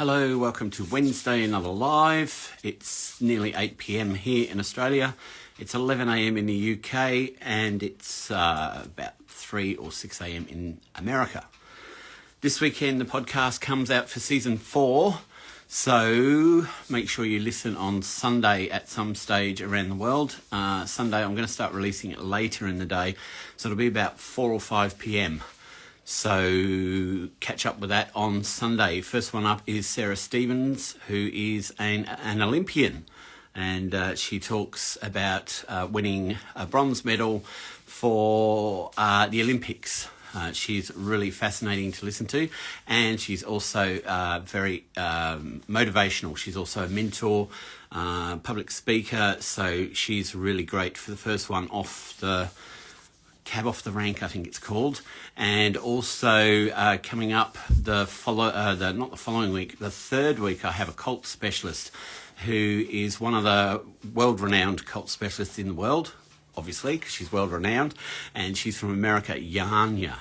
Hello, welcome to Wednesday, another live. It's nearly 8 p.m. here in Australia. It's 11 a.m. in the UK, and it's about 3 or 6 a.m. in America. This weekend, the podcast comes out for season 4, so make sure you listen on Sunday at some stage around the world. Sunday, I'm going to start releasing it later in the day, so it'll be about 4 or 5 p.m. So catch up with that on Sunday. First one up is Sarah Stevens, who is an Olympian, and she talks about winning a bronze medal for the Olympics. She's really fascinating to listen to, and she's also very motivational. She's also a mentor, public speaker, so she's really great for the first one off the Cab Off the Rank, I think it's called. And also coming up the following week, the third week, I have a cult specialist who is one of the world-renowned cult specialists in the world, obviously, because she's world-renowned, and she's from America, Yanya.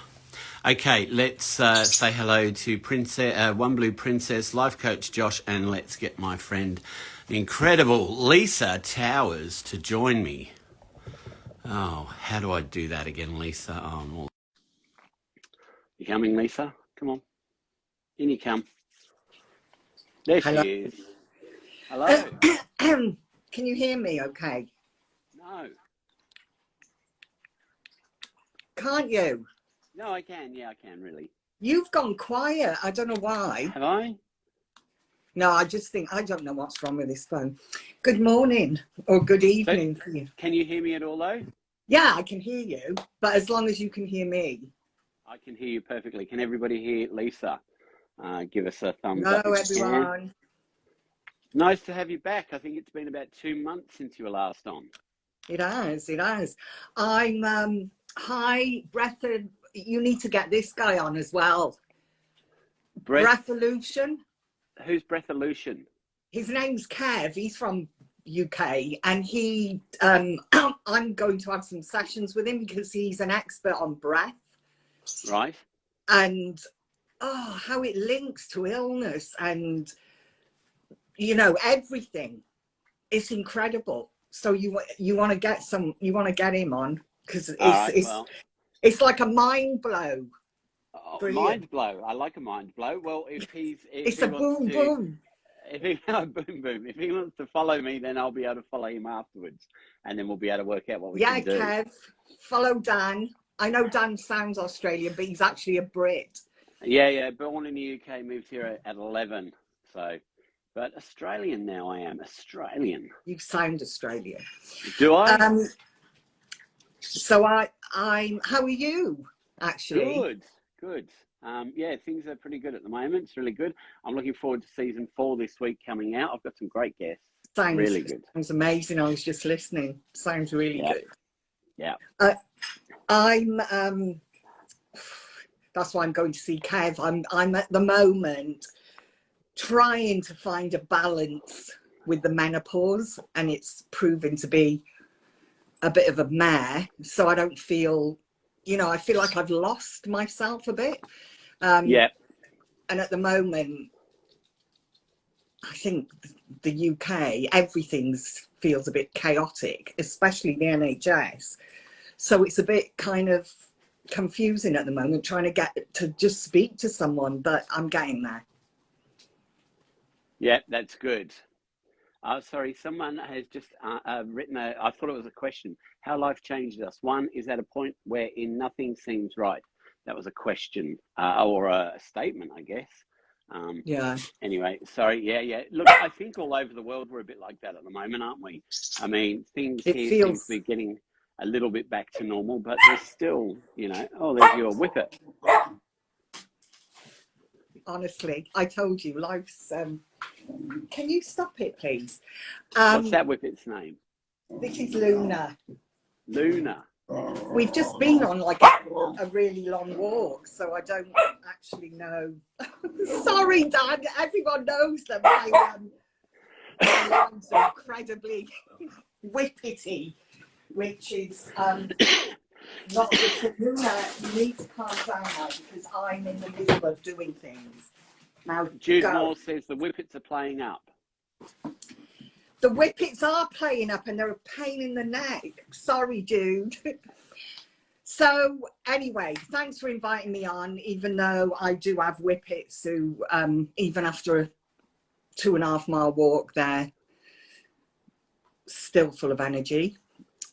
Okay, let's say hello to One Blue Princess, life coach Josh, and let's get my friend, the incredible Lisa Towers, to join me. Oh, how do I do that again, Lisa? Oh, no. You coming, Lisa? Come on. In you come. There Hello. she is. Hello. Can you hear me okay? No. Can't you? No, I can. Yeah, I can, really. You've gone quiet. I don't know why. Have I? No, I just think, I don't know what's wrong with this phone. Good morning or good evening for you. Can you hear me at all, though? Yeah, I can hear you, but as long as you can hear me. I can hear you perfectly. Can everybody hear Lisa? Give us a thumbs Hello, up. If you can. everyone. Nice to have you back. I think it's been about 2 months since you were last on. It has, it has. I'm, hi, you need to get this guy on as well. Breatholution. Who's Breatholution? His name's Kev. He's from UK, and he I'm going to have some sessions with him because he's an expert on breath, Right. And how it links to illness and everything. It's incredible. So you want to get him on because it's like a mind blow. Mind blow. I like a mind blow. Well, it's a boom boom. If he wants to follow me, then I'll be able to follow him afterwards, and then we'll be able to work out what we can do. Yeah, Kev, follow Dan. I know Dan sounds Australian, but he's actually a Brit. Yeah. Born in the UK, moved here at 11. So, but Australian now. I am Australian. You sound Australian. Do I? So I'm. How are you? Actually, good. Yeah, things are pretty good at the moment. It's really good. I'm looking forward to season 4 this week coming out. I've got some great guests. Sounds really good. Sounds amazing. I was just listening. Sounds really good. Yeah. I'm. That's why I'm going to see Kev. I'm at the moment trying to find a balance with the menopause, and it's proven to be a bit of a mare. So I don't feel. I feel like I've lost myself a bit. And at the moment, I think the UK, everything feels a bit chaotic, especially the NHS. So it's a bit kind of confusing at the moment, trying to get to just speak to someone, but I'm getting there. Yeah, that's good. Sorry, someone has just written I thought it was a question. How life changed us. One is at a point wherein nothing seems right. That was a question or a statement, I guess. Yeah. Anyway, sorry. Yeah. Look, I think all over the world we're a bit like that at the moment, aren't we? I mean, things here seem to be getting a little bit back to normal, but there's still, there's your whippet. Honestly, I told you, life's... Can you stop it, please? What's that whippet's name? This is Luna. Luna. We've just been on like a really long walk, so I don't actually know. Sorry, Dad. Everyone knows that my lines are incredibly whippety, which is not good. Luna, you need to calm down now because I'm in the middle of doing things. Now Jude go. Moore says the Whippets are playing up. The Whippets are playing up and they're a pain in the neck. Sorry, Jude. So anyway, thanks for inviting me on, even though I do have Whippets who, even after a 2.5 mile walk, they're still full of energy.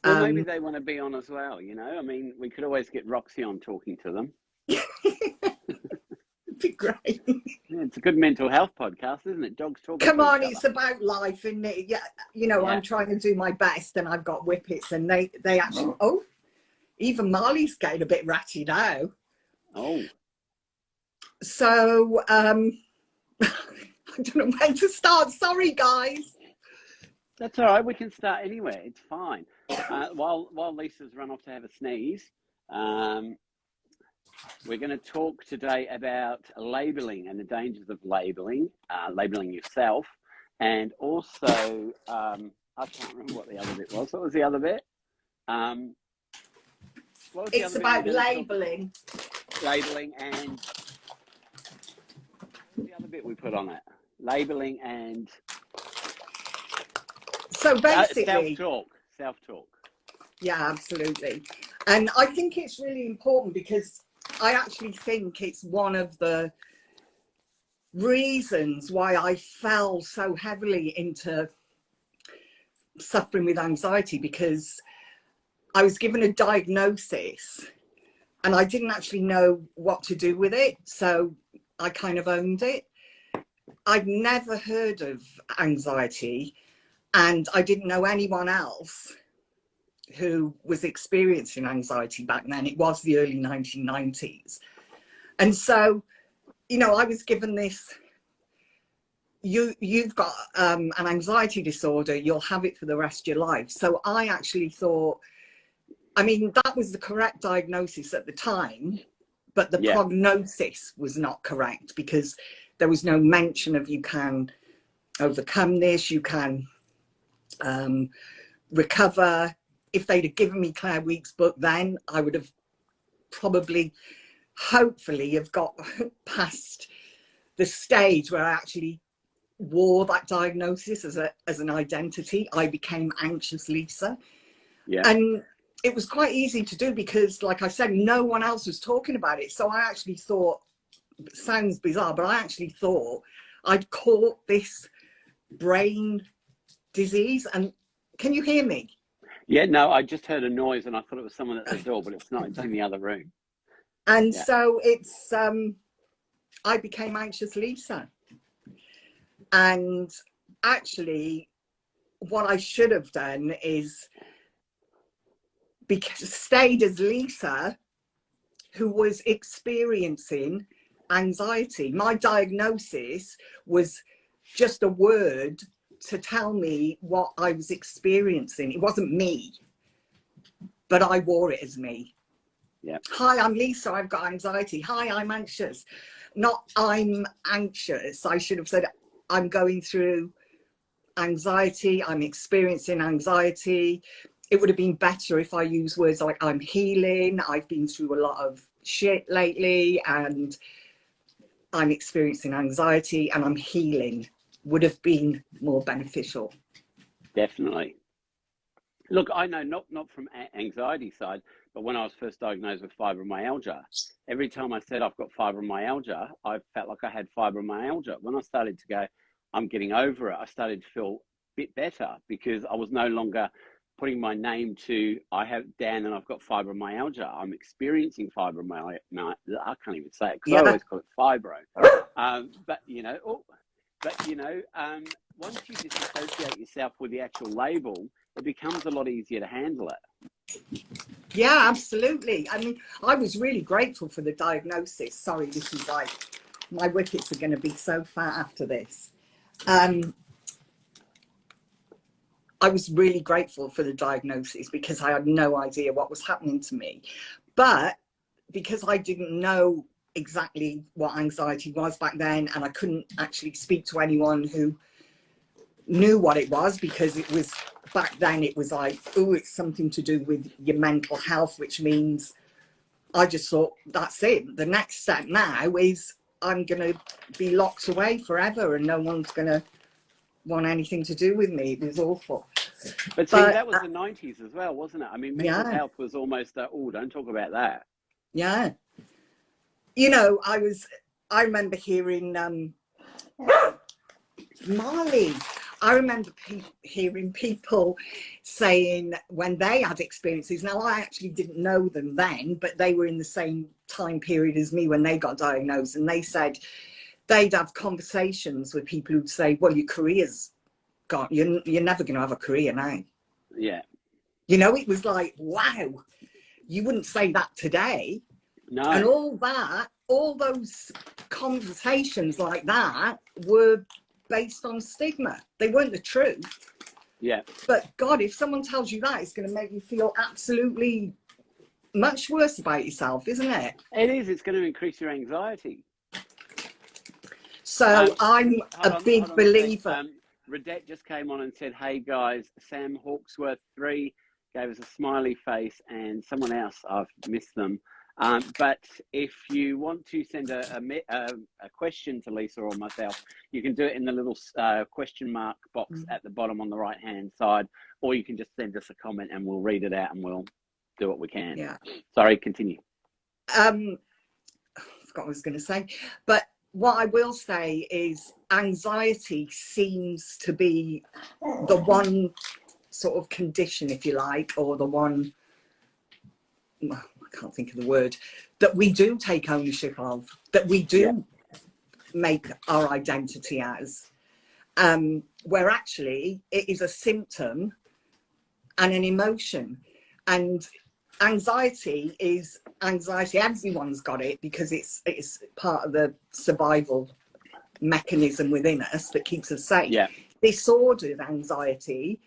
Well, maybe they want to be on as well, you know? I mean, we could always get Roxy on talking to them. It'd be great. Yeah, it's a good mental health podcast, isn't it? Dogs talking. Come on, it's about life, isn't it? Yeah, you know, Yeah. I'm trying to do my best, and I've got Whippets, and they actually. Oh, even Marley's getting a bit ratty now. Oh. So I don't know when to start. Sorry, guys. That's all right. We can start anywhere. It's fine. While Lisa's run off to have a sneeze, we're going to talk today about labelling and the dangers of labelling, labelling yourself, and also I can't remember what the other bit was. What was the other bit? It's about labelling. Labelling and what's the other bit we put on it? Labelling and so basically self-talk. Yeah, absolutely. And I think it's really important because I actually think it's one of the reasons why I fell so heavily into suffering with anxiety, because I was given a diagnosis and I didn't actually know what to do with it. So I kind of owned it. I'd never heard of anxiety and I didn't know anyone else who was experiencing anxiety back then. It was the early 1990s. And so, you know, I was given this, you've got an anxiety disorder, you'll have it for the rest of your life. So I actually thought, I mean, that was the correct diagnosis at the time, but the prognosis was not correct because there was no mention of you can overcome this, you can recover. If they'd have given me Claire Weekes' book then, I would have probably, hopefully, have got past the stage where I actually wore that diagnosis as an identity. I became Anxious Lisa. Yeah. And it was quite easy to do because, like I said, no one else was talking about it. So I actually thought, it sounds bizarre, but I actually thought I'd caught this brain disease. And can you hear me? Yeah, no, I just heard a noise and I thought it was someone at the door, but it's not. It's in the other room. And so it's, I became Anxious Lisa. And actually, what I should have done is stayed as Lisa, who was experiencing anxiety. My diagnosis was just a word to tell me what I was experiencing. It wasn't me, but I wore it as me. Yeah. Hi, I'm Lisa, I've got anxiety. Hi, I'm anxious. Not I'm anxious. I should have said I'm going through anxiety, I'm experiencing anxiety. It would have been better if I used words like I'm healing, I've been through a lot of shit lately and I'm experiencing anxiety and I'm healing. Would have been more beneficial. Definitely. Look, I know not from anxiety side, but when I was first diagnosed with fibromyalgia, every time I said I've got fibromyalgia, I felt like I had fibromyalgia. When I started to go, I'm getting over it, I started to feel a bit better because I was no longer putting my name to, I have Dan and I've got fibromyalgia. I'm experiencing fibromyalgia. I can't even say it because I always call it fibro. But you know, once you disassociate yourself with the actual label, it becomes a lot easier to handle it. Yeah, absolutely. I mean, I was really grateful for the diagnosis. Sorry, this is like, my Whippets are going to be so fat after this. I was really grateful for the diagnosis because I had no idea what was happening to me. But because I didn't know exactly what anxiety was back then, and I couldn't actually speak to anyone who knew what it was, because it was back then, it was like, oh, it's something to do with your mental health, which means I just thought, that's it. The next step now is I'm going to be locked away forever and no one's going to want anything to do with me. It was awful. But see, that was the 90s as well, wasn't it? I mean, mental Yeah. health was almost, oh, don't talk about that. Yeah. You know, I remember hearing Marley. I remember hearing people saying when they had experiences. Now, I actually didn't know them then, but they were in the same time period as me when they got diagnosed. And they said they'd have conversations with people who'd say, well, your career's gone. You're never going to have a career now. Yeah. You know, it was like, wow, you wouldn't say that today. No. And all those conversations like that were based on stigma. They weren't the truth. Yeah. But God, if someone tells you that, it's going to make you feel absolutely much worse about yourself, isn't it? It is. It's going to increase your anxiety. So I'm a big believer. Redette just came on and said, hey guys, Sam Hawksworth 3 gave us a smiley face, and someone else, I've missed them. But if you want to send a question to Lisa or myself, you can do it in the little question mark box at the bottom on the right hand side, or you can just send us a comment and we'll read it out and we'll do what we can. Yeah. Sorry, continue. I forgot what I was going to say, but what I will say is anxiety seems to be the one sort of condition, if you like, or the one, I can't think of the word, that we do take ownership of, that we do make our identity as, where actually it is a symptom and an emotion. And anxiety is anxiety. Everyone's got it because it's part of the survival mechanism within us that keeps us safe. Yeah. Disordered anxiety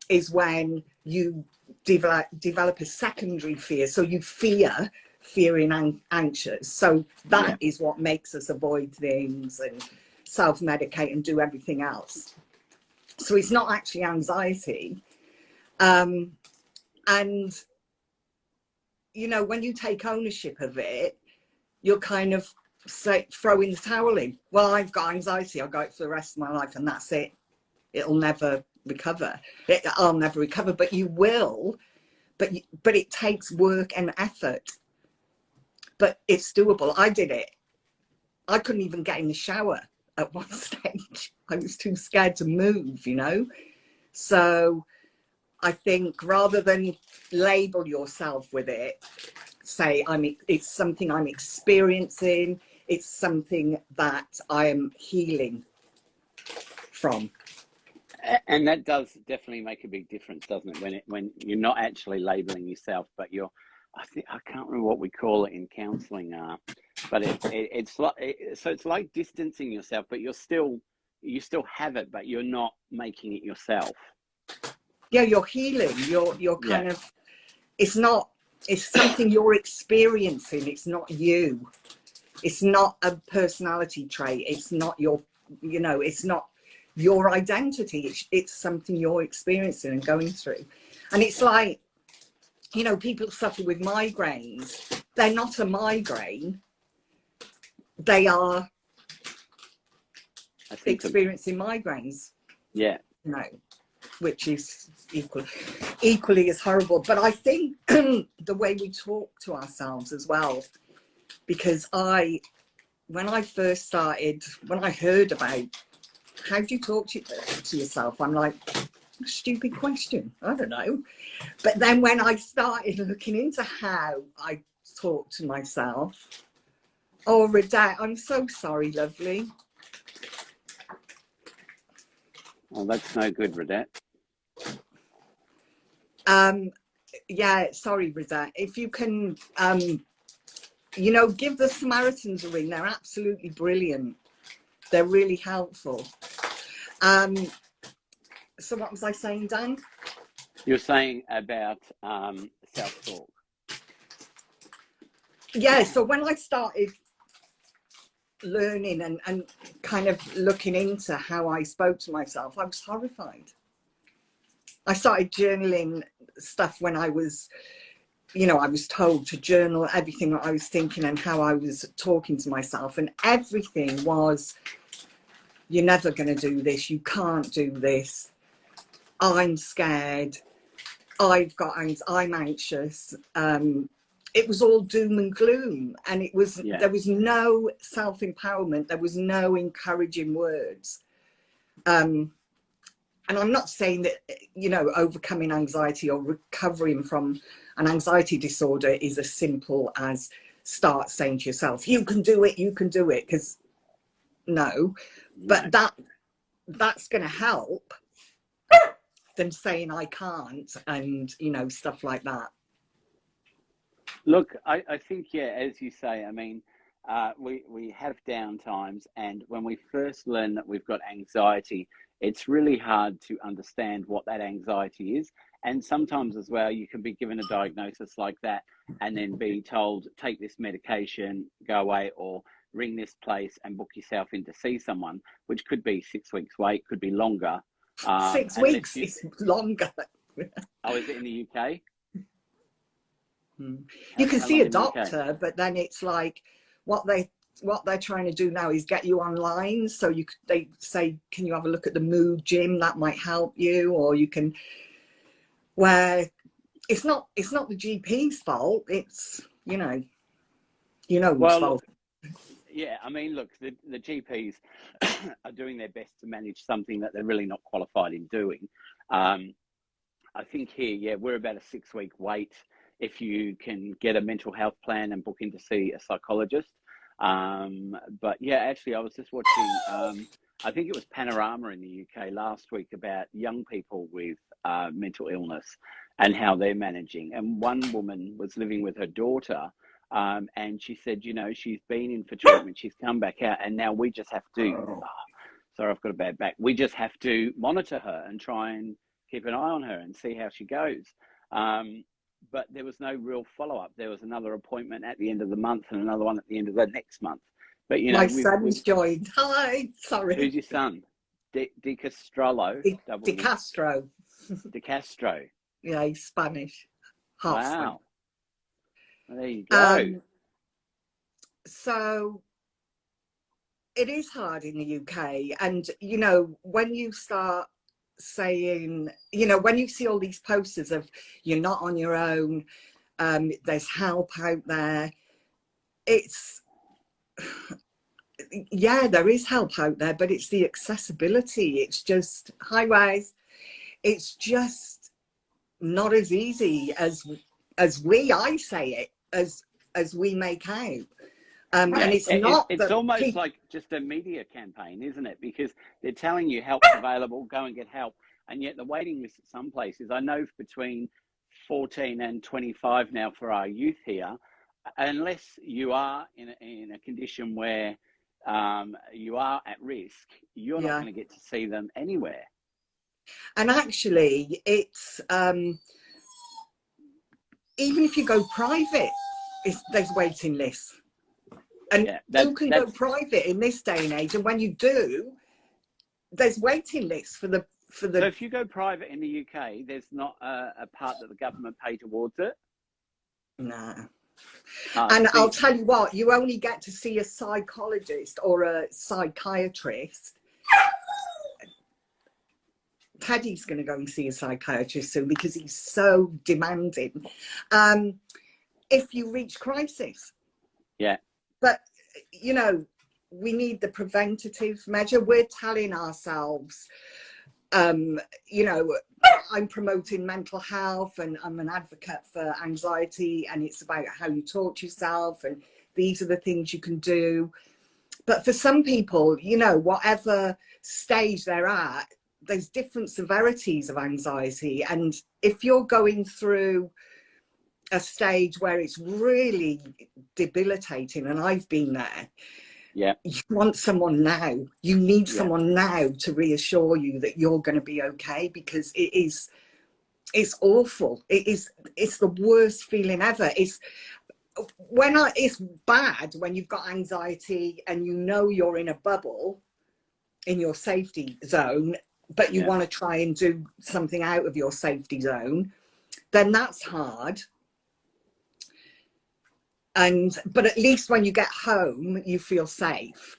is when you develop a secondary fear. So you fearing anxious. So that is what makes us avoid things and self-medicate and do everything else. So it's not actually anxiety. And you know, when you take ownership of it, you'll kind of say, throw in the towel in. Well, I've got anxiety. I'll go it for the rest of my life and that's it. It'll never recover. I'll never recover, but you will. But it takes work and effort. But it's doable. I did it. I couldn't even get in the shower at one stage. I was too scared to move, you know. So I think rather than label yourself with it, say it's something I'm experiencing, it's something that I am healing from. And that does definitely make a big difference, doesn't it? When you're not actually labeling yourself, but you're, I can't remember what we call it in counseling, but it's like distancing yourself, but you still have it, but you're not making it yourself. Yeah, you're healing. You're kind of, it's something you're experiencing. It's not you. It's not a personality trait. It's not your, you know, it's not your identity. It's something you're experiencing and going through. And it's like, you know, people suffer with migraines. They're not a migraine. They are experiencing migraines. Yeah. No, which is equally as horrible. But I think the way we talk to ourselves as well, because when I first started, when I heard about how do you talk to yourself, I'm like, stupid question, I don't know. But then when I started looking into how I talk to myself, oh, Redette, I'm so sorry, lovely. Well, that's no good, Redette. Yeah, sorry, Redette. If you can, you know, give the Samaritans a ring. They're absolutely brilliant. They're really helpful. So what was I saying, Dan? You're saying about self-talk. Yeah, so when I started learning and kind of looking into how I spoke to myself, I was horrified. I started journaling stuff when I was you know, I was told to journal everything that I was thinking and how I was talking to myself, and everything was, you're never going to do this, you can't do this, I'm scared, I'm anxious. It was all doom and gloom, and it was, there was no self-empowerment, there was no encouraging words. And I'm not saying that, you know, overcoming anxiety or recovering from an anxiety disorder is as simple as start saying to yourself, you can do it, because no, but that's going to help than saying I can't, and, you know, stuff like that. Look, I think, yeah, as you say, I mean, we have down times, and when we first learn that we've got anxiety, it's really hard to understand what that anxiety is. And sometimes as well, you can be given a diagnosis like that and then be told, take this medication, go away, or ring this place and book yourself in to see someone, which could be 6 weeks wait, could be longer. 6 weeks is longer. Oh, is it in the UK? You can see a doctor, but then it's like what they're trying to do now is get you online. So they say, can you have a look at the Mood Gym? That might help you. Or you can, where it's not the GP's fault. It's, you know whose fault. Yeah, I mean, look, the GPs are doing their best to manage something that they're really not qualified in doing. I think here, yeah, we're about a 6 week wait if you can get a mental health plan and book in to see a psychologist. But yeah, actually, I was just watching, I think it was Panorama in the UK last week about young people with mental illness and how they're managing. And one woman was living with her daughter, and she said, you know, she's been in for treatment, she's come back out, and now we just have to, sorry, I've got a bad back. We just have to monitor her and try and keep an eye on her and see how she goes. But there was no real follow-up. There was another appointment at the end of the month and another one at the end of the next month. But, you know, my son's joined. Hi, sorry. Who's your son? De Castro. De Castro. De Castro. Yeah, he's Spanish. Half wow. Spanish. Well, there you go. So it is hard in the UK. And, you know, when you start saying, you know, when you see all these posters of you're not on your own, there's help out there, it's, yeah, there is help out there, but it's the accessibility. It's just, hi-rise, it's just not as easy as I say it, as we make out. And it's not. It's almost like just a media campaign, isn't it? Because they're telling you help's available, go and get help. And yet the waiting list at some places, I know between 14 and 25 now for our youth here, unless you are in a condition where you are at risk, you're not going to get to see them anywhere. And actually, it's even if you go private, there's waiting lists. And you can go private in this day and age, and when you do, there's waiting lists for the. So if you go private in the UK, there's not a part that the government pay towards it? No. And I'll tell you what, you only get to see a psychologist or a psychiatrist. Teddy's going to go and see a psychiatrist soon because he's so demanding. If you reach crisis. Yeah. But, you know, we need the preventative measure. We're telling ourselves, you know, I'm promoting mental health and I'm an advocate for anxiety, and it's about how you talk to yourself and these are the things you can do. But for some people, you know, whatever stage they're at, there's different severities of anxiety. And if you're going through a stage where it's really debilitating, and I've been there, you want someone now. You need someone now to reassure you that you're going to be okay, because it's awful. It's the worst feeling ever. It's bad when you've got anxiety and you know you're in a bubble in your safety zone, but you want to try and do something out of your safety zone. Then that's hard. but at least when you get home, you feel safe.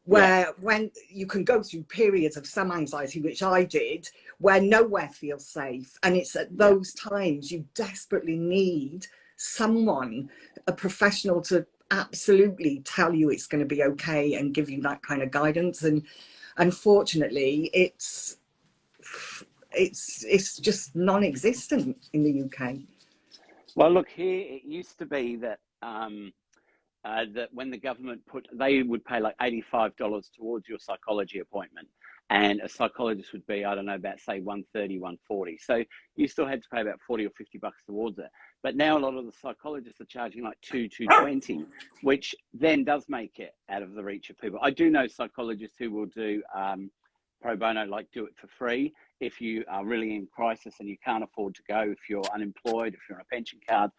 Where when you can go through periods of some anxiety, which I did, where nowhere feels safe. And it's at those times you desperately need someone, a professional, to absolutely tell you it's going to be okay and give you that kind of guidance. And unfortunately, it's just non-existent in the UK. Well, look, here it used to be that that when the government they would pay like $85 towards your psychology appointment, and a psychologist would be, I don't know, about say 130, 140. So you still had to pay about 40 or 50 bucks towards it. But now a lot of the psychologists are charging like 220, which then does make it out of the reach of people. I do know psychologists who will do pro bono, like do it for free if you are really in crisis and you can't afford to go, if you're unemployed, if you're on a pension card.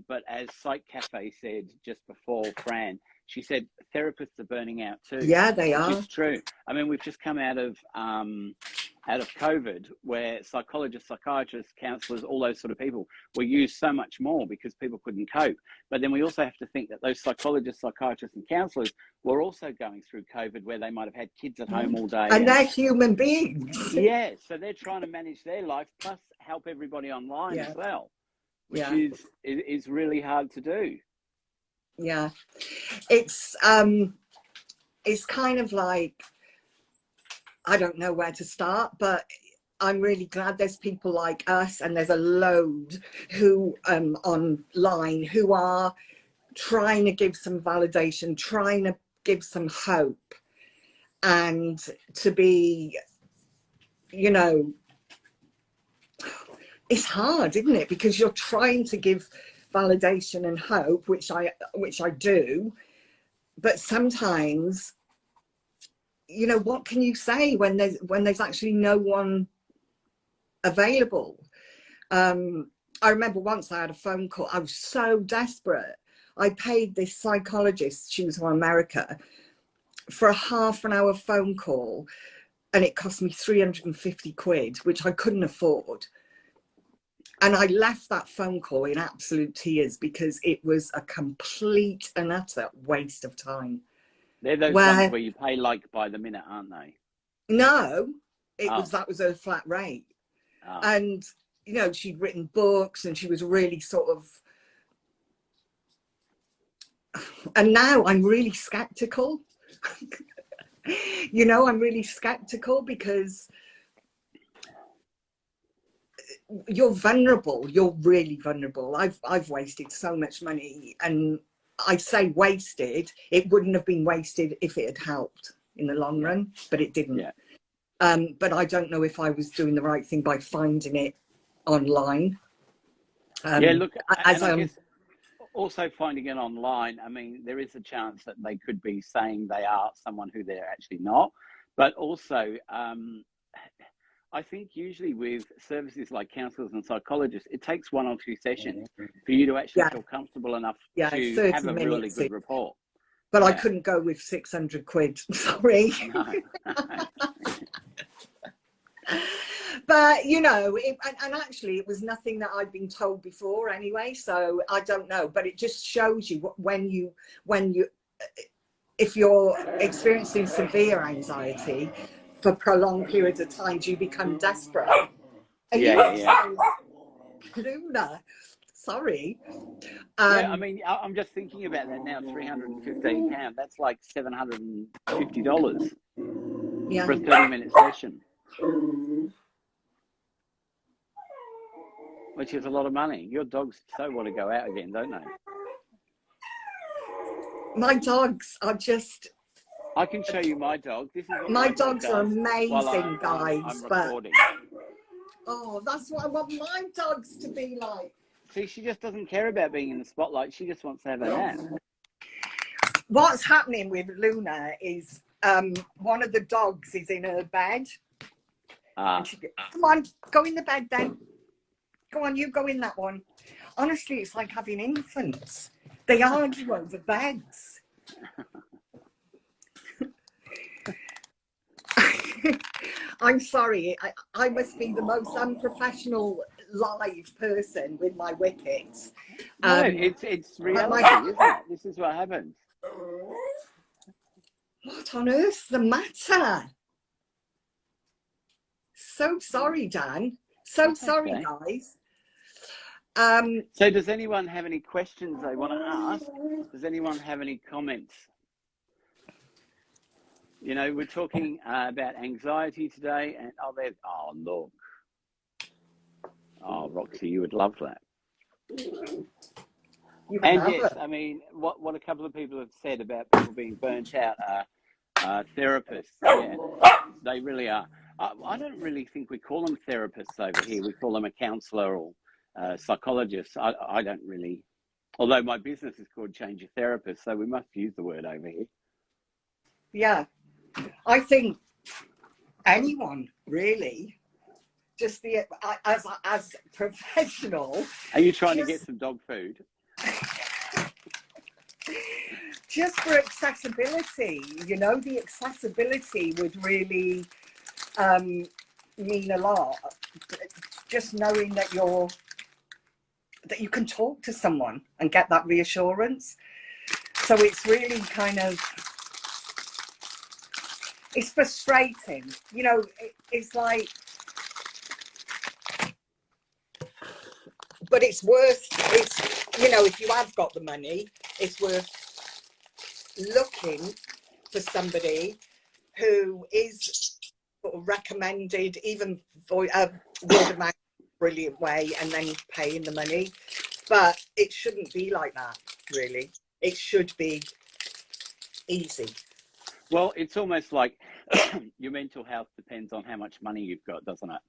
But as Psych Cafe said just before, Fran, she said therapists are burning out too. Yeah, they are. Which is true. I mean, we've just come out of COVID, where psychologists, psychiatrists, counsellors, all those sort of people were used so much more because people couldn't cope. But then we also have to think that those psychologists, psychiatrists and counsellors were also going through COVID, where they might have had kids at home all day. And they're human beings. Yeah, so they're trying to manage their life plus help everybody online as well, which is really hard to do. Yeah, it's kind of like, I don't know where to start, but I'm really glad there's people like us, and there's a load who online who are trying to give some validation, trying to give some hope, and to be, you know, it's hard, isn't it? Because you're trying to give validation and hope, which I do, but sometimes, you know, what can you say when there's actually no one available? I remember once I had a phone call. I was so desperate. I paid this psychologist, she was from America, for a half an hour phone call, and it cost me 350 quid, which I couldn't afford. And I left that phone call in absolute tears because it was a complete and utter waste of time. They're those ones where you pay like by the minute, aren't they? No, that was her flat rate. Oh. And, you know, she'd written books and she was really sort of, and now I'm really skeptical. You know, I'm really skeptical because you're vulnerable. You're really vulnerable. I've wasted so much money, and I say wasted. It wouldn't have been wasted if it had helped in the long run, but it didn't. Yeah. But I don't know if I was doing the right thing by finding it online. Yeah, look, I guess also finding it online, I mean, there is a chance that they could be saying they are someone who they're actually not. But also, I think usually with services like counsellors and psychologists, it takes 1 or 2 sessions for you to actually feel comfortable enough to have a really good rapport. But I couldn't go with 600 quid, sorry. No. But, you know, and actually it was nothing that I'd been told before anyway, so I don't know. But it just shows you if you're experiencing severe anxiety for prolonged periods of time, do you become desperate? Luna, sorry. Yeah, I mean, I'm just thinking about that now. £315. That's like $750 for a 30-minute session, which is a lot of money. Your dogs so want to go out again, don't they? My dogs are just... I can show you my dog. This is my dogs are amazing, guys. I'm recording. Oh, that's what I want my dogs to be like. See, she just doesn't care about being in the spotlight. She just wants to have a nap. What's happening with Luna is one of the dogs is in her bed. Come on, go in the bed then. Go on, you go in that one. Honestly, it's like having infants. They argue over beds. I'm sorry, I must be the most unprofessional live person with my wickets, No, Um, it's but reality, isn't it? This is what happens. what on earth's the matter? So sorry, Dan. So That's sorry, okay. guys. So does anyone have any questions they want to ask? Does anyone have any comments? You know, we're talking about anxiety today, and oh look, oh Roxy, you would love that. You can And have yes, it. I mean, what a couple of people have said about people being burnt out are therapists. Yeah, they really are. I don't really think we call them therapists over here. We call them a counsellor or psychologist. I don't really, although my business is called Change Your Therapist, so we must use the word over here. Yeah, I think anyone really, just the as professional. Are you trying to get some dog food? Just for accessibility, you know, the accessibility would really mean a lot. Just knowing that you can talk to someone and get that reassurance. So it's really kind of, it's frustrating, you know. It's like, but it's worth, it's, you know, if you have got the money, it's worth looking for somebody who is sort of recommended, even for word of mouth, brilliant way, and then paying the money. But it shouldn't be like that, really. It should be easy. Well, it's almost like your mental health depends on how much money you've got, doesn't it?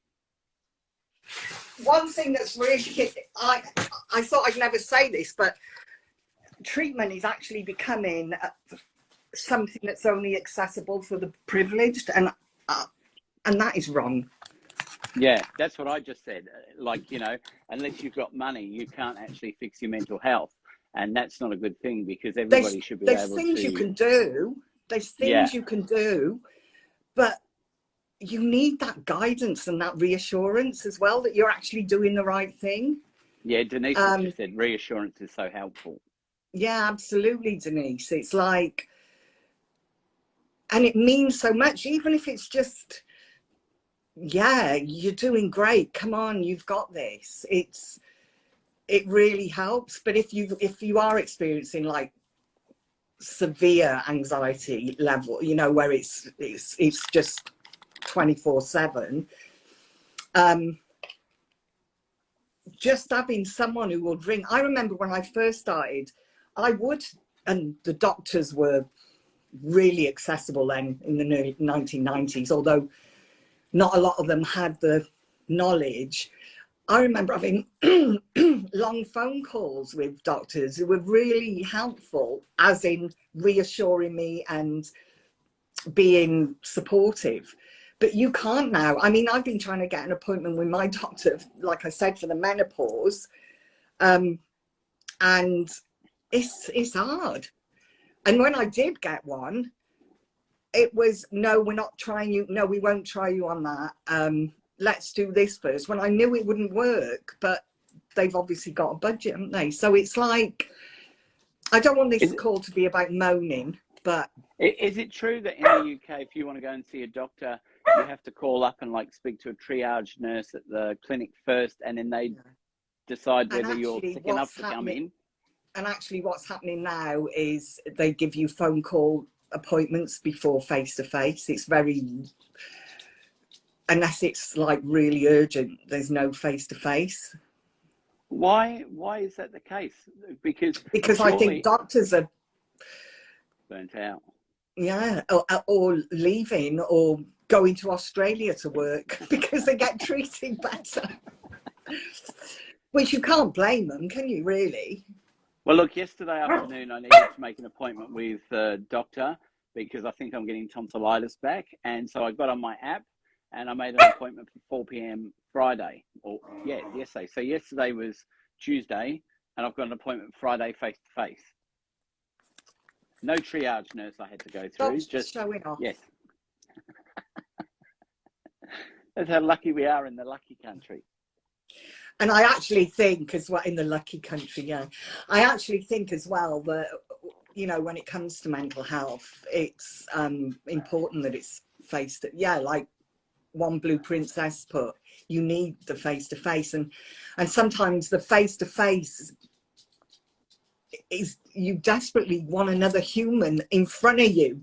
One thing that's really, I thought I'd never say this, but treatment is actually becoming something that's only accessible for the privileged, and that is wrong. Yeah, that's what I just said. Like, you know, unless you've got money, you can't actually fix your mental health. And that's not a good thing, because everybody should be able to... There's things you can do. There's things you can do, but you need that guidance and that reassurance as well, that you're actually doing the right thing. Yeah, Denise has just said reassurance is so helpful. Yeah, absolutely, Denise. It's like, and it means so much, even if it's just, yeah, you're doing great. Come on, you've got this. It really helps. But if you are experiencing like severe anxiety level, you know, where it's just 24/7, just having someone who would ring. I remember when I first started, and the doctors were really accessible then in the 1990s, although not a lot of them had the knowledge. I remember having long phone calls with doctors who were really helpful, as in reassuring me and being supportive. But you can't now. I mean, I've been trying to get an appointment with my doctor, like I said, for the menopause, and it's hard. And when I did get one, it was, no, we're not trying you. No, we won't try you on that. Let's do this first. When I knew it wouldn't work, but they've obviously got a budget, haven't they? So it's like, I don't want this call to be about moaning, but... Is it true that in the UK, if you want to go and see a doctor, you have to call up and like speak to a triage nurse at the clinic first, and then they decide whether you're sick enough to come in? And actually what's happening now is they give you phone call appointments before face-to-face. It's very, unless it's like really urgent, there's no face-to-face. Why is that the case? Because I think doctors are burnt out. Yeah, or leaving or going to Australia to work because they get treated better. Which you can't blame them, can you, really? Well, look, yesterday afternoon I needed to make an appointment with a doctor because I think I'm getting tonsillitis back. And so I got on my app and I made an appointment for 4 p.m. Friday. Yesterday. So yesterday was Tuesday and I've got an appointment Friday face-to-face. No triage nurse I had to go through. Just showing off. Yes. That's how lucky we are in the lucky country. And I actually think as well, in the lucky country, yeah, I actually think as well that, you know, when it comes to mental health, it's important that it's faced, yeah, like one Blue Princess put, you need the face-to-face, and sometimes the face-to-face is, you desperately want another human in front of you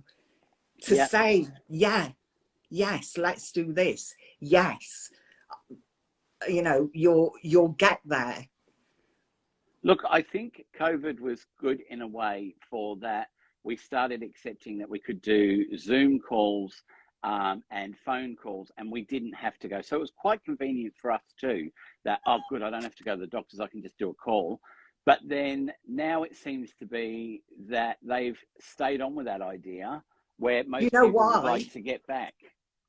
to say, yeah, yes, let's do this, yes, you know, you'll get there. Look, I think COVID was good in a way for that. We started accepting that we could do Zoom calls and phone calls, and we didn't have to go. So it was quite convenient for us too, that, oh, good, I don't have to go to the doctors, I can just do a call. But then now it seems to be that they've stayed on with that idea, where most people would like to get back.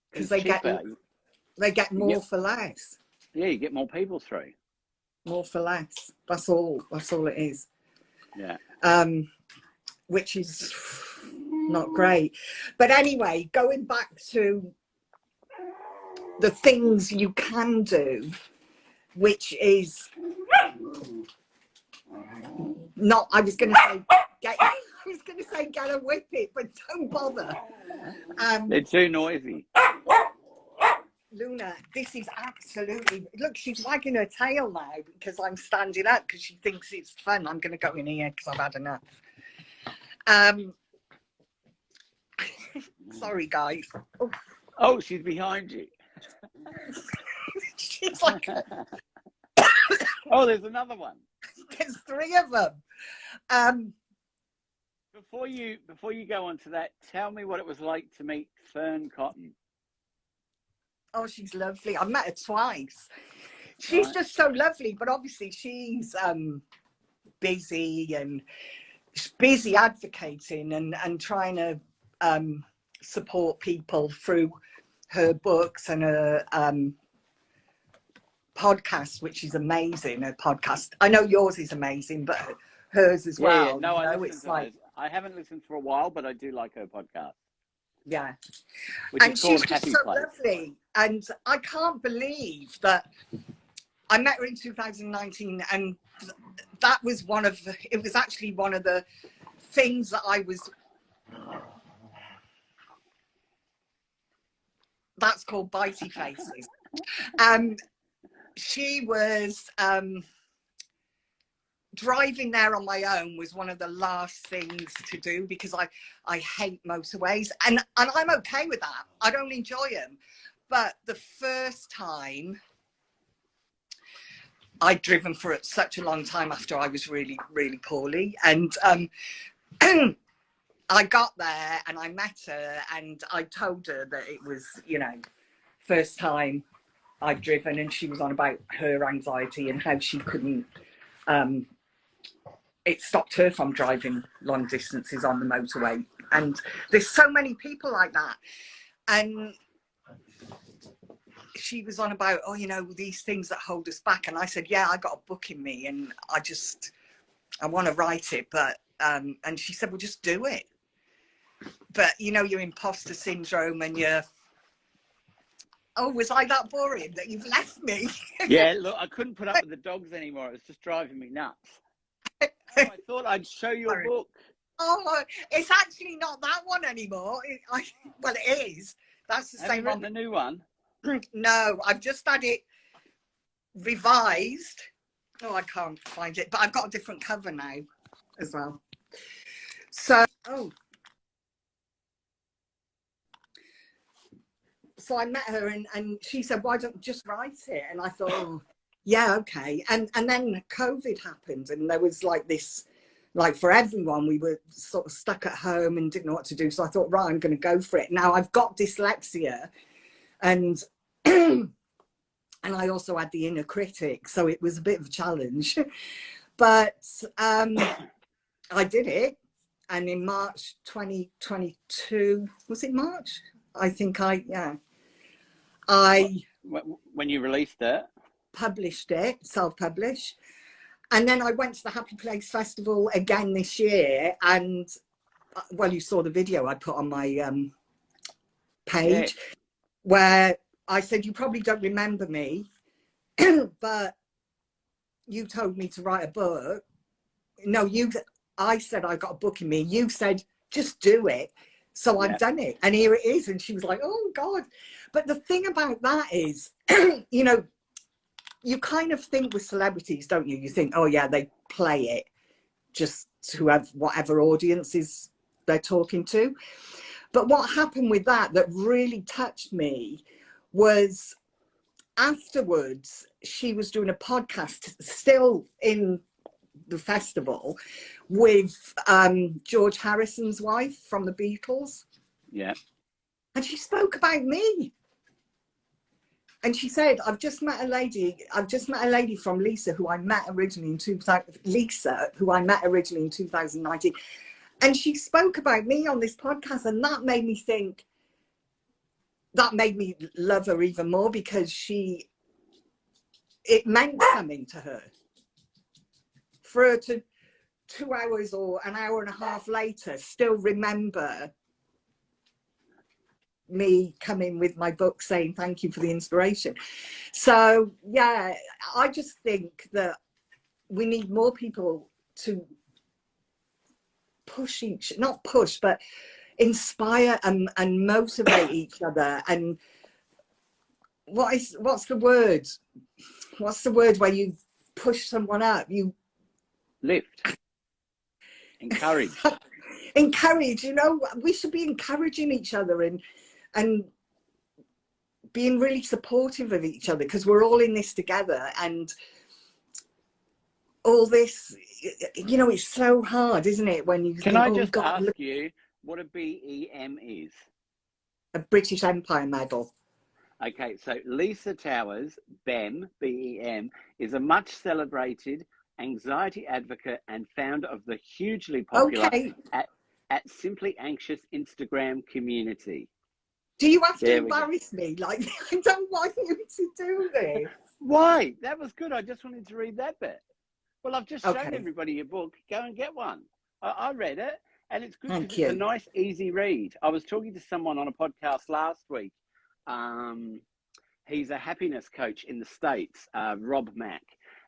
Because they get more for less. Yeah, you get more people through. More for less. That's all it is. Yeah. Which is not great. But anyway, going back to the things you can do, which is not, I was going to say get a whippet, but don't bother. They're too noisy. Luna, this is absolutely, look, she's wagging her tail now because I'm standing up because she thinks it's fun. I'm going to go in here because I've had enough. Sorry, guys. Oh, she's behind you. She's like, oh, there's another one. There's 3 of them. Before you go on to that, tell me what it was like to meet Fern Cotton. Oh, she's lovely. I've met her twice. She's just so lovely, but obviously she's busy and busy advocating and trying to support people through her books and her podcast, which is amazing. Her podcast, I know yours is amazing, but hers as well. No, I haven't listened for a while, but I do like her podcast. Yeah, which and is called she's just Happy so Place. lovely. And I can't believe that I met her in 2019, and that was it was actually one of the things that that's called bitey faces. She was driving there on my own was one of the last things to do because I hate motorways, and I'm okay with that. I don't enjoy them. But the first time I'd driven for such a long time after I was really, really poorly, and I got there and I met her and I told her that it was, you know, first time I'd driven, and she was on about her anxiety and how she couldn't, it stopped her from driving long distances on the motorway. And there's so many people like that. And she was on about, oh, you know, these things that hold us back. And I said, yeah, I got a book in me and I want to write it. But, and she said, well, just do it. But, you know, your imposter syndrome and your, oh, was I that boring that you've left me? Yeah, look, I couldn't put up with the dogs anymore. It was just driving me nuts. Oh, I thought I'd show you a book. Oh, it's actually not that one anymore. Well, it is. That's the same one. The new one? No, I've just had it revised. Oh, I can't find it, but I've got a different cover now as well. So, so I met her and she said, why don't you just write it? And I thought, oh, yeah, okay. And then COVID happened, and there was like this, like for everyone, we were sort of stuck at home and didn't know what to do. So I thought, right, I'm going to go for it. Now I've got dyslexia, and and I also had the inner critic, so it was a bit of a challenge. But I did it, and in March 2022, was it March? I think when you released it, published it, self-published, and then I went to the Happy Place Festival again this year, and well, you saw the video I put on my page, where I said, you probably don't remember me, but you told me to write a book. No, I said I got a book in me. You said, just do it. So I've done it. And here it is. And she was like, oh, God. But the thing about that is, you know, you kind of think with celebrities, don't you? You think, oh, yeah, they play it just to have whatever audiences they're talking to. But what happened with that really touched me was afterwards, she was doing a podcast still in the festival with George Harrison's wife from the Beatles. Yeah. And she spoke about me. And she said, I've just met a lady from Lisa, who I met originally in 2019. And she spoke about me on this podcast, and that made me think, that made me love her even more, because it meant something to her. For her to 2 hours or an hour and a half later still remember me coming with my book saying thank you for the inspiration. So yeah, I just think that we need more people to not push, but inspire and motivate each other. And what's the word where you push someone up? You lift, encourage. Encourage, you know, we should be encouraging each other and being really supportive of each other, because we're all in this together. And all this, you know, it's so hard, isn't it, when you Can think, I oh, just God, ask you what a BEM is? a British Empire Medal. Okay, so Lisa Towers, BEM, B-E-M, is a much celebrated anxiety advocate and founder of the hugely popular at Simply Anxious Instagram community. Do you have to embarrass me? Like, I don't want you to do this. Why? That was good. I just wanted to read that bit. Well, I've just shown everybody your book. Go and get one. I read it, and it's good because it's a nice, easy read. I was talking to someone on a podcast last week. He's a happiness coach in the States, Rob Mack.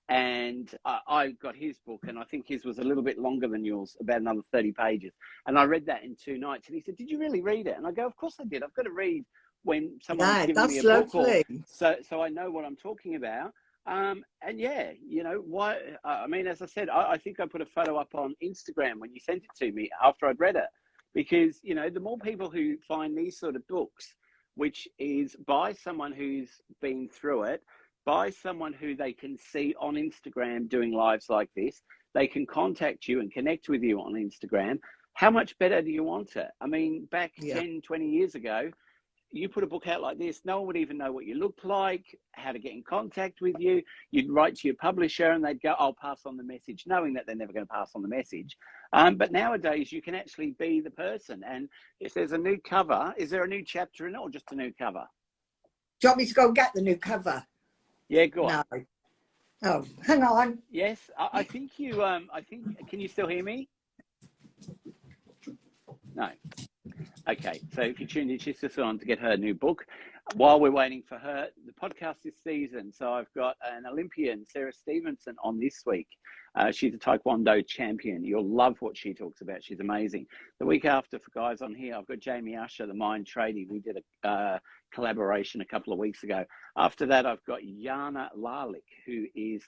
And I got his book, and I think his was a little bit longer than yours, about another 30 pages. And I read that in 2 nights. And he said, did you really read it? And I go, of course I did. I've got to read when someone's giving me a book. So I know what I'm talking about. And yeah, you know, why? I mean, as I said, I think I put a photo up on Instagram when you sent it to me after I'd read it. Because, you know, the more people who find these sort of books, which is by someone who's been through it, by someone who they can see on Instagram doing lives like this, they can contact you and connect with you on Instagram. How much better do you want it? I mean, back 10, 20 years ago, you put a book out like this, no one would even know what you looked like, how to get in contact with you. You'd write to your publisher and they'd go, I'll pass on the message, knowing that they're never going to pass on the message. But nowadays you can actually be the person. And if there's a new cover, is there a new chapter in it or just a new cover? Do you want me to go get the new cover? Yeah, go on. No. Oh, hang on. Yes, I think you, can you still hear me? No. Okay, so if you tuned in, she's just on to get her new book. While we're waiting for her, the podcast this season, so I've got an Olympian, Sarah Stevenson, on this week. She's a Taekwondo champion. You'll love what she talks about. She's amazing. The week after, for guys on here, I've got Jamie Usher, the mind tradie. We did a collaboration a couple of weeks ago. After that, I've got Yana Lalik, who is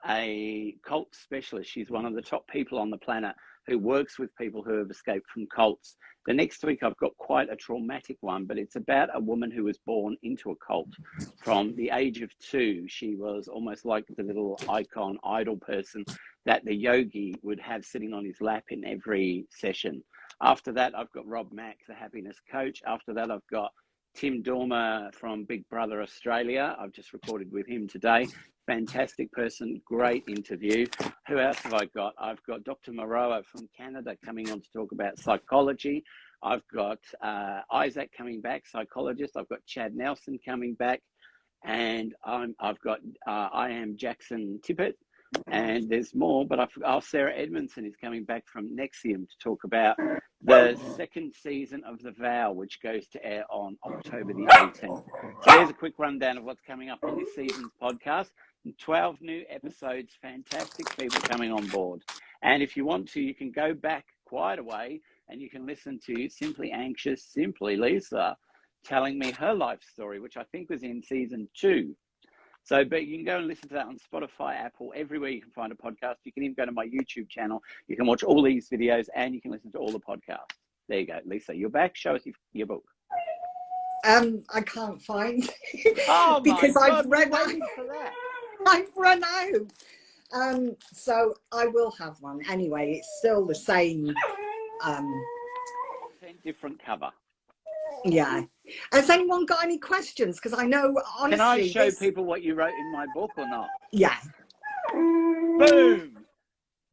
a cult specialist. She's one of the top people on the planet who works with people who have escaped from cults. The next week, I've got quite a traumatic one, but it's about a woman who was born into a cult. From the age of 2, she was almost like the little icon, idol person that the yogi would have sitting on his lap in every session. After that, I've got Rob Mack, the happiness coach. After that, I've got Tim Dormer from Big Brother Australia. I've just recorded with him today. Fantastic person, great interview. Who else have I got? I've got Dr. Maroa from Canada coming on to talk about psychology. I've got Isaac coming back, psychologist. I've got Chad Nelson coming back. And I've got I am Jackson Tippett. And there's more, but Sarah Edmondson is coming back from Nexium to talk about the 2nd season of The Vow, which goes to air on October the 18th. So there's a quick rundown of what's coming up on this season's podcast. 12 new episodes, fantastic people coming on board. And if you want to, you can go back quite a way and you can listen to Simply Anxious, Simply Lisa, telling me her life story, which I think was in season 2. So, but you can go and listen to that on Spotify, Apple, everywhere you can find a podcast. You can even go to my YouTube channel. You can watch all these videos and you can listen to all the podcasts. There you go, Lisa. You're back. Show us your book. I can't find Oh because my God, I've run out. for that. I've run out. So I will have one anyway. It's still the same. 10 different cover. Yeah. Has anyone got any questions? Because I know, honestly. Can I show people what you wrote in my book or not? Yeah. Boom!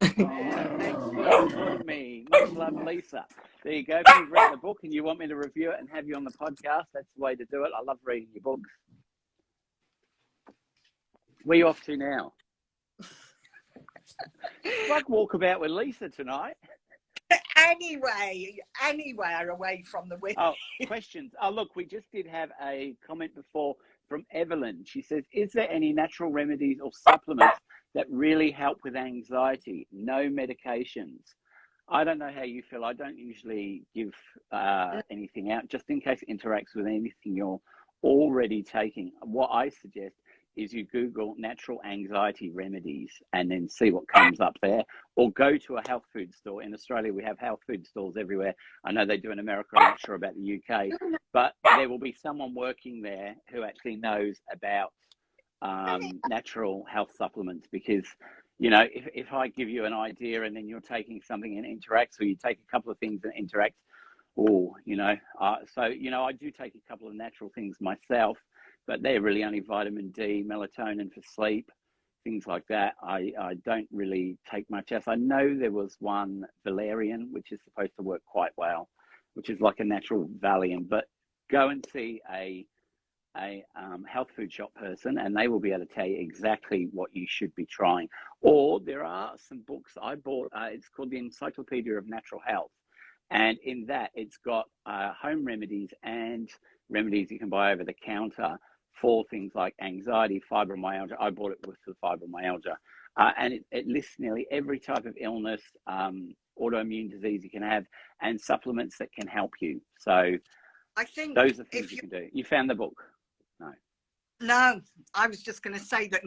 Oh, thanks for supporting me. Much love, Lisa. There you go. If you've read the book and you want me to review it and have you on the podcast, that's the way to do it. I love reading your books. Where are you off to now? It's like Walkabout with Lisa tonight. Anywhere away from the wind. Oh, questions. Oh, look, we just did have a comment before from Evelyn. She says, is there any natural remedies or supplements that really help with anxiety? No medications. I don't know how you feel. I don't usually give anything out just in case it interacts with anything you're already taking. What I suggest is you Google natural anxiety remedies and then see what comes up there, or go to a health food store. In Australia, we have health food stores everywhere. I know they do in America. I'm not sure about the UK, but there will be someone working there who actually knows about natural health supplements, because, you know, if I give you an idea and then you're taking something and it interacts, or you take a couple of things and it interacts, or, you know, so, you know, I do take a couple of natural things myself, but they're really only vitamin D, melatonin for sleep, things like that. I don't really take much else. I know there was one, valerian, which is supposed to work quite well, which is like a natural Valium, but go and see a health food shop person and they will be able to tell you exactly what you should be trying. Or there are some books I bought. It's called the Encyclopedia of Natural Health. And in that, it's got home remedies and remedies you can buy over the counter for things like anxiety, fibromyalgia. I bought it with the fibromyalgia. And it lists nearly every type of illness, autoimmune disease you can have, and supplements that can help you. So I think those are things you can do. You found the book? No, I was just going to say that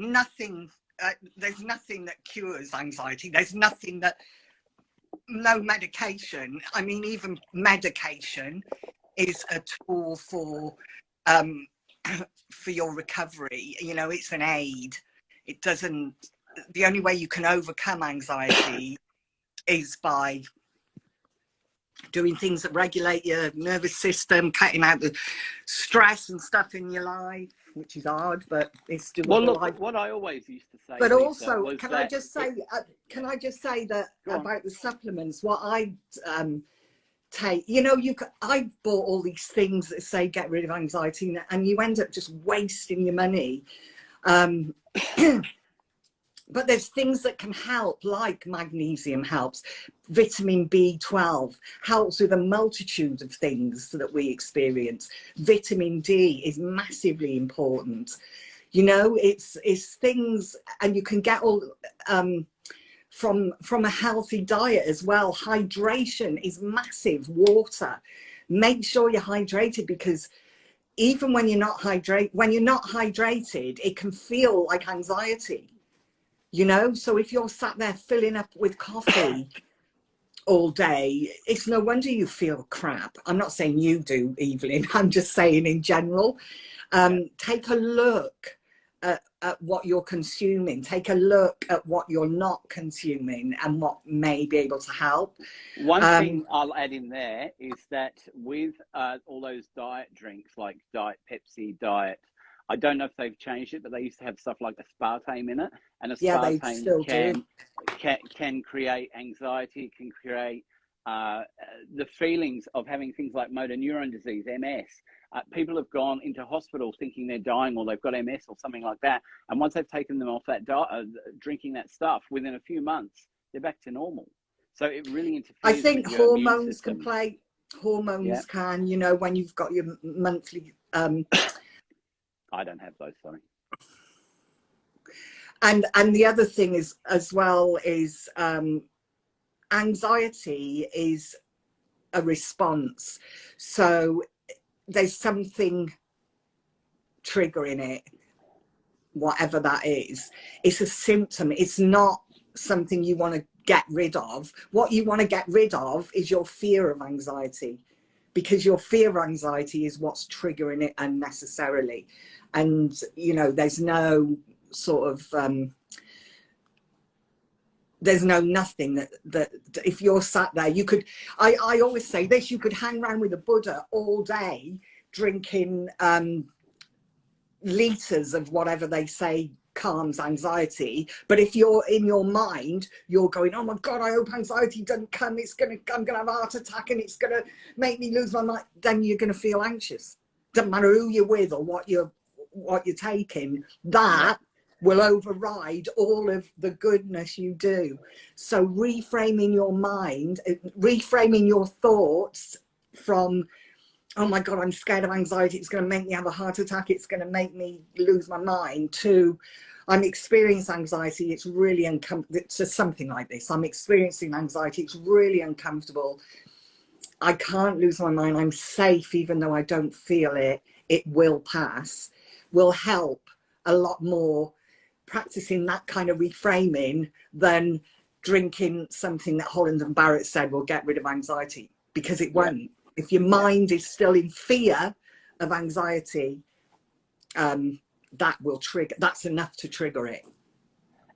there's nothing that cures anxiety. There's nothing that, no medication. I mean, even medication is a tool for your recovery. You know, it's an aid. It doesn't, the only way you can overcome anxiety is by doing things that regulate your nervous system, cutting out the stress and stuff in your life, which is hard, but it's doable. Well, look, what I always used to say, but Lisa, also, can I just say that about the supplements, what I take, you know, I've bought all these things that say get rid of anxiety, and you end up just wasting your money. But there's things that can help, like magnesium helps, vitamin B12 helps with a multitude of things that we experience. Vitamin D is massively important. You know, it's things, and you can get all from a healthy diet as well. Hydration is massive. Water, make sure you're hydrated, because even when you're not hydrated, it can feel like anxiety. You know, so if you're sat there filling up with coffee all day, it's no wonder you feel crap. I'm not saying you do, Evelyn. I'm just saying in general. Take a look at what you're consuming. Take a look at what you're not consuming and what may be able to help. One thing I'll add in there is that with all those diet drinks like Diet Pepsi, I don't know if they've changed it, but they used to have stuff like aspartame in it, and aspartame can create anxiety, can create the feelings of having things like motor neuron disease, MS. People have gone into hospital thinking they're dying or they've got MS or something like that, and once they've taken them off that drinking that stuff, within a few months they're back to normal. So it really interferes. I think with your hormones can play. Hormones can, you know, when you've got your monthly. I don't have those, sorry. And the other thing is as well is anxiety is a response. So there's something triggering it, whatever that is. It's a symptom. It's not something you want to get rid of. What you want to get rid of is your fear of anxiety, because your fear of anxiety is what's triggering it unnecessarily. And, you know, there's no sort of, there's no nothing that if you're sat there, you could, I always say this, you could hang around with a Buddha all day drinking liters of whatever they say calms anxiety, but if you're in your mind, you're going, oh my God, I hope anxiety doesn't come, I'm gonna have a heart attack and it's gonna make me lose my mind, then you're gonna feel anxious. Doesn't matter who you're with or what you're taking, that will override all of the goodness you do. So reframing your mind, reframing your thoughts from, oh my God, I'm scared of anxiety, it's going to make me have a heart attack, it's going to make me lose my mind, to I'm experiencing anxiety, it's really uncomfortable, to something like this, I'm experiencing anxiety, it's really uncomfortable, I can't lose my mind, I'm safe even though I don't feel it, it will pass, will help a lot more practicing that kind of reframing than drinking something that Holland and Barrett said will get rid of anxiety, because it won't. If your mind is still in fear of anxiety, that will trigger, that's enough to trigger it.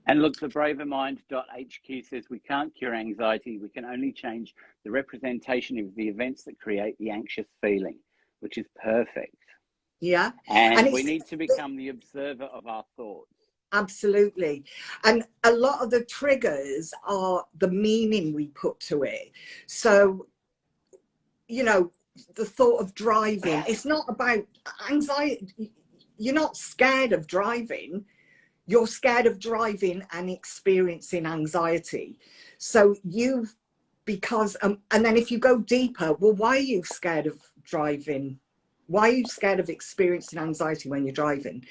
And look, the bravermind.hq says we can't cure anxiety, we can only change the representation of the events that create the anxious feeling, which is perfect. Yeah. And we need to become the observer of our thoughts. Absolutely. And a lot of the triggers are the meaning we put to it. So, you know, the thought of driving, it's not about anxiety. You're not scared of driving. You're scared of driving and experiencing anxiety. So because, and then if you go deeper, well, why are you scared of driving? Why are you scared of experiencing anxiety when you're driving?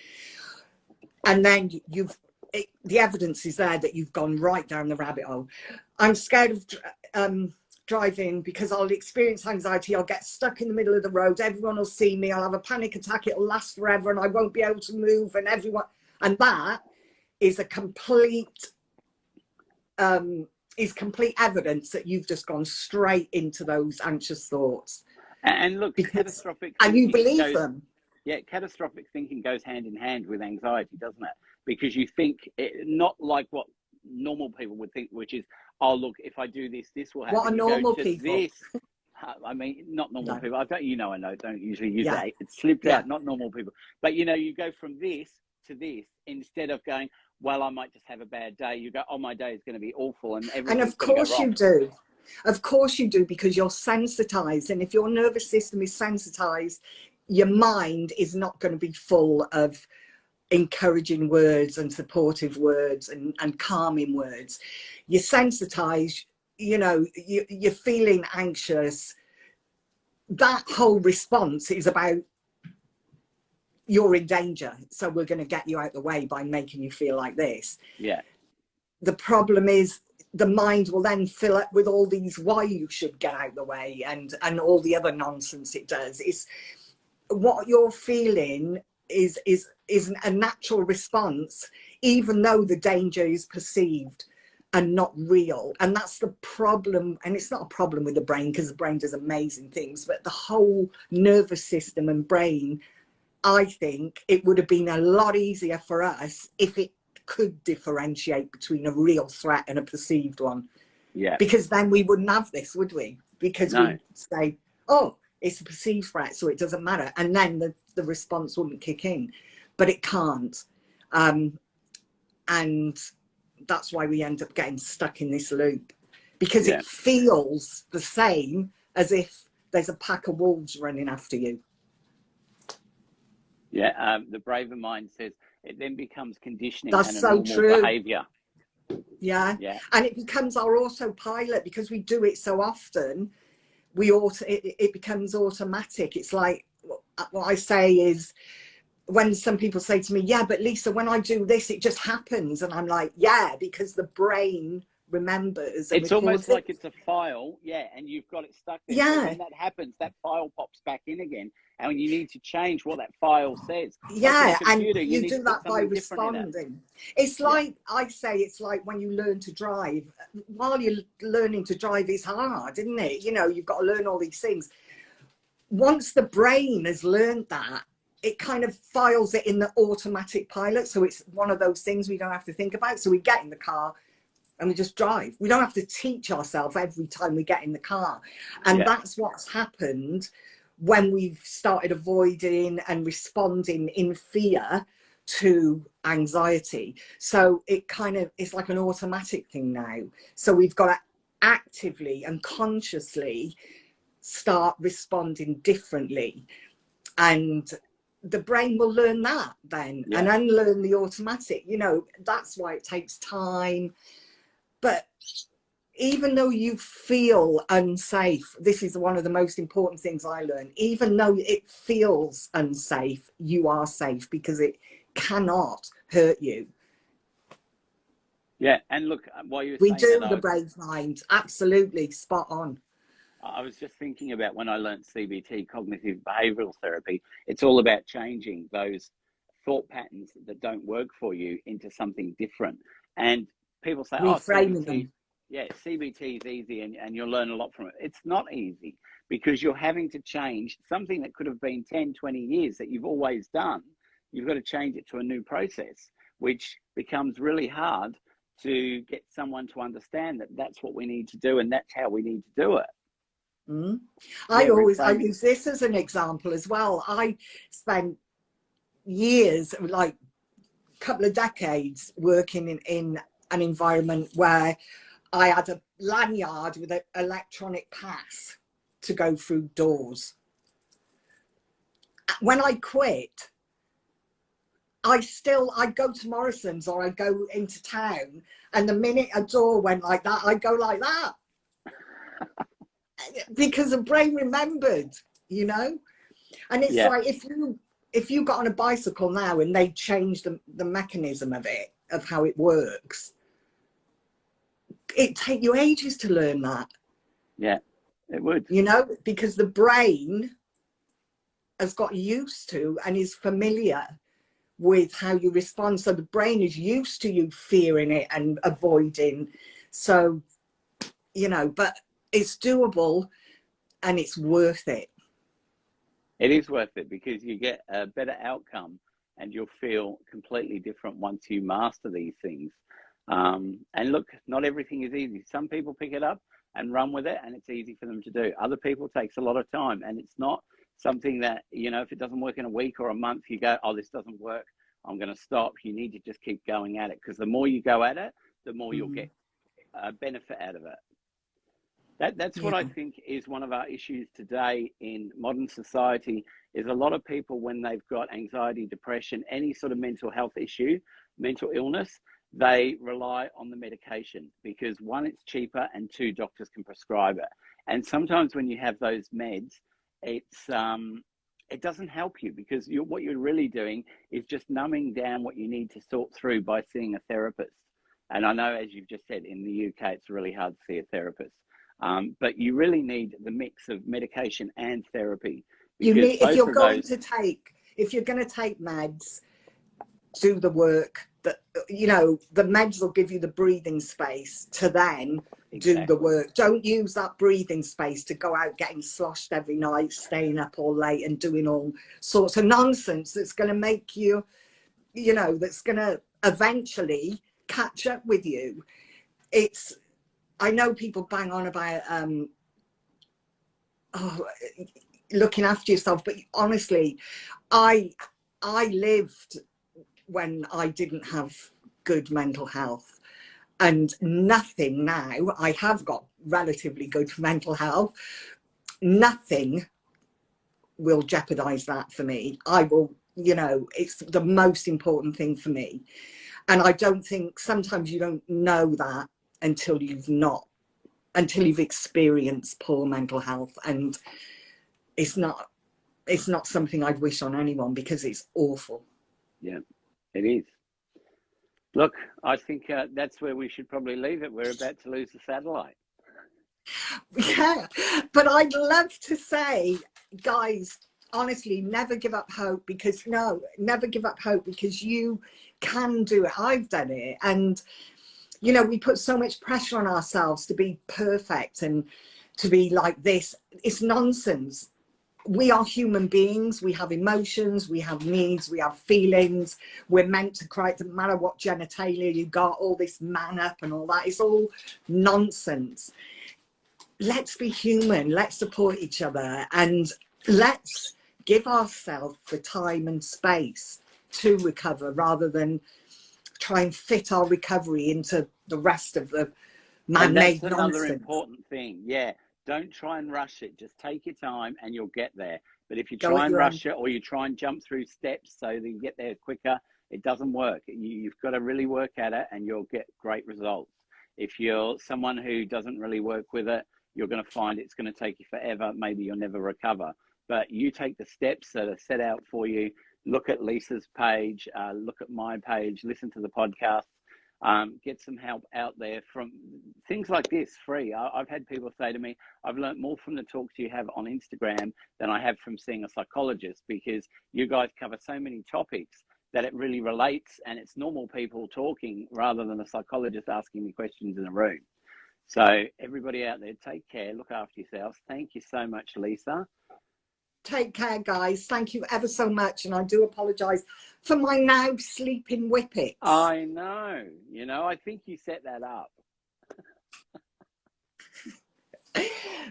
And then the evidence is there that you've gone right down the rabbit hole. I'm scared of driving because I'll experience anxiety, I'll get stuck in the middle of the road, everyone will see me, I'll have a panic attack, it'll last forever and I won't be able to move, and everyone, and that is a complete complete evidence that you've just gone straight into those anxious thoughts. And look, catastrophic and you believe them. Yeah, catastrophic thinking goes hand in hand with anxiety, doesn't it? Because you think not like what normal people would think, which is, oh, look, if I do this, this will happen. What are normal people? This. I mean, not normal people. I don't, I know, don't usually use that. It slipped out, not normal people. But, you know, you go from this to this instead of going, well, I might just have a bad day. You go, oh, my day is going to be awful. And of course you do. Of course you do, because you're sensitized. And if your nervous system is sensitized, your mind is not going to be full of encouraging words and supportive words and calming words. You're sensitized, you know, you're feeling anxious. That whole response is about you're in danger, so we're going to get you out the way by making you feel like this. Yeah. The problem is the mind will then fill up with all these why you should get out the way and all the other nonsense it does. It's what you're feeling is a natural response, even though the danger is perceived and not real. And that's the problem. And it's not a problem with the brain, because the brain does amazing things, but the whole nervous system and brain, I think it would have been a lot easier for us if it could differentiate between a real threat and a perceived one. Yeah. Because then we wouldn't have this, would we? Because we'd say, oh, it's a perceived threat, so it doesn't matter. And then the response wouldn't kick in. But it can't. And that's why we end up getting stuck in this loop. Because it feels the same as if there's a pack of wolves running after you. Yeah, the Braver Mind says it then becomes conditioning. That's and a so normal true. Behavior. Yeah, and it becomes our autopilot because we do it so often. It becomes automatic. It's like what I say is, when some people say to me, yeah, but Lisa, when I do this, it just happens. And I'm like, yeah, because the brain remembers and It's almost records it. like it's a file, yeah, and you've got it stuck there. Yeah. So when that happens, that file pops back in again, and you need to change what that file says. Yeah, like and computer, you need do to that by responding. It's like, I say, it's like when you learn to drive. While you're learning to drive, it's hard, isn't it? You know, you've got to learn all these things. Once the brain has learned that, it kind of files it in the automatic pilot. So it's one of those things we don't have to think about. So we get in the car and we just drive. We don't have to teach ourselves every time we get in the car. And that's what's happened when we've started avoiding and responding in fear to anxiety. So it kind of, it's like an automatic thing now. So we've got to actively and consciously start responding differently. And the brain will learn that then and unlearn the automatic. You know, that's why it takes time. But even though you feel unsafe, this is one of the most important things I learned. Even though it feels unsafe, you are safe because it cannot hurt you. Yeah, and look, while you were we saying do that, the brave mind, absolutely spot on. I was just thinking about when I learned CBT, cognitive behavioral therapy. It's all about changing those thought patterns that don't work for you into something different. And people say, oh, Reframing CBT, them. yeah, CBT is easy and you'll learn a lot from it. It's not easy because you're having to change something that could have been 10, 20 years that you've always done. You've got to change it to a new process, which becomes really hard to get someone to understand that that's what we need to do and that's how we need to do it. I use this as an example as well. I spent years, like a couple of decades, working in an environment where I had a lanyard with an electronic pass to go through doors. When I quit, I'd go to Morrison's or I'd go into town, and the minute a door went like that, I'd go like that. Because the brain remembered, you know. And it's like if you got on a bicycle now and they changed the mechanism of it, of how it works, it'd take you ages to learn that. Yeah, it would. You know, because the brain has got used to and is familiar with how you respond. So the brain is used to you fearing it and avoiding. So, you know, but it's doable and it's worth it. It is worth it because you get a better outcome and you'll feel completely different once you master these things. And look, not everything is easy. Some people pick it up and run with it and it's easy for them to do. Other people, it takes a lot of time, and it's not something that, you know, if it doesn't work in a week or a month, you go, oh, this doesn't work, I'm going to stop. You need to just keep going at it, because the more you go at it, the more you'll get a benefit out of it. That's what I think is one of our issues today in modern society, is a lot of people, when they've got anxiety, depression, any sort of mental health issue, mental illness, they rely on the medication because, one, it's cheaper, and two, doctors can prescribe it. And sometimes when you have those meds, it's it doesn't help you, because what you're really doing is just numbing down what you need to sort through by seeing a therapist. And I know, as you've just said, in the UK, it's really hard to see a therapist. But you really need the mix of medication and therapy. You need, if you're going to take meds, do the work. That, you know, the meds will give you the breathing space to then do the work. Don't use that breathing space to go out getting sloshed every night, staying up all late and doing all sorts of nonsense that's going to make you, you know, that's going to eventually catch up with you. It's, I know people bang on about looking after yourself, but honestly, I lived when I didn't have good mental health, and nothing now. I have got relatively good mental health. Nothing will jeopardize that for me. I will, you know, it's the most important thing for me. And I don't think, sometimes you don't know that until you've experienced poor mental health, and it's not it's not something I'd wish on anyone because it's awful. Yeah, it is. Look, I think that's where we should probably leave it. We're about to lose the satellite. Yeah, but I'd love to say, guys, honestly, never give up hope, because never give up hope, because you can do it. I've done it. And, you know, we put so much pressure on ourselves to be perfect and to be like this. It's nonsense. We are human beings. We have emotions, we have needs, we have feelings. We're meant to cry. It doesn't matter what genitalia you got, all this man up and all that. It's all nonsense. Let's be human. Let's support each other, and let's give ourselves the time and space to recover, rather than try and fit our recovery into the rest of the man-made nonsense. That's another important thing. Yeah, don't try and rush it. Just take your time and you'll get there. But if you try and rush it, or you try and jump through steps so that you get there quicker, it doesn't work. You've got to really work at it, and you'll get great results. If you're someone who doesn't really work with it, you're going to find it's going to take you forever. Maybe you'll never recover. But you take the steps that are set out for you. Look at Lisa's page, look at my page, listen to the podcast, get some help out there from things like this, free. I've had people say to me, I've learned more from the talks you have on Instagram than I have from seeing a psychologist, because you guys cover so many topics that it really relates, and it's normal people talking rather than a psychologist asking me questions in a room. So everybody out there, take care, look after yourselves. Thank you so much, Lisa. Take care, guys. Thank you ever so much. And I do apologise for my now sleeping whippets. I know. You know, I think you set that up.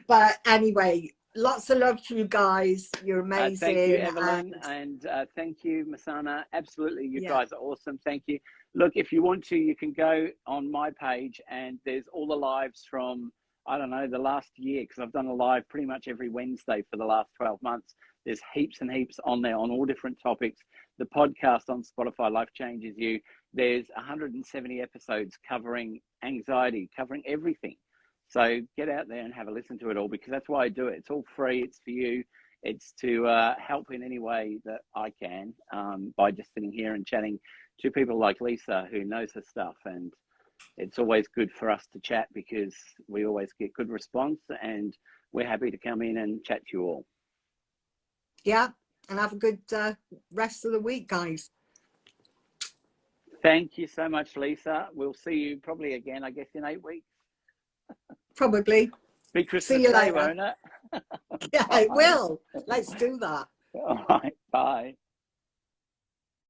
But anyway, lots of love to you guys. You're amazing. Thank you, Evelyn. And thank you, Masana. Absolutely. You guys are awesome. Thank you. Look, if you want to, you can go on my page, and there's all the lives from, I don't know, the last year, because I've done a live pretty much every Wednesday for the last 12 months. There's heaps and heaps on there on all different topics. The podcast on Spotify, Life Changes You. There's 170 episodes covering anxiety, covering everything. So get out there and have a listen to it all, because that's why I do it. It's all free. It's for you. It's to help in any way that I can, by just sitting here and chatting to people like Lisa, who knows her stuff. And it's always good for us to chat, because we always get good response, and we're happy to come in and chat to you all. Yeah, and have a good rest of the week, guys. Thank you so much, Lisa. We'll see you probably again, I guess, in 8 weeks. Probably. Be Christmas See you Day, later. won't it? Yeah, it will. Let's do that. All right. Bye.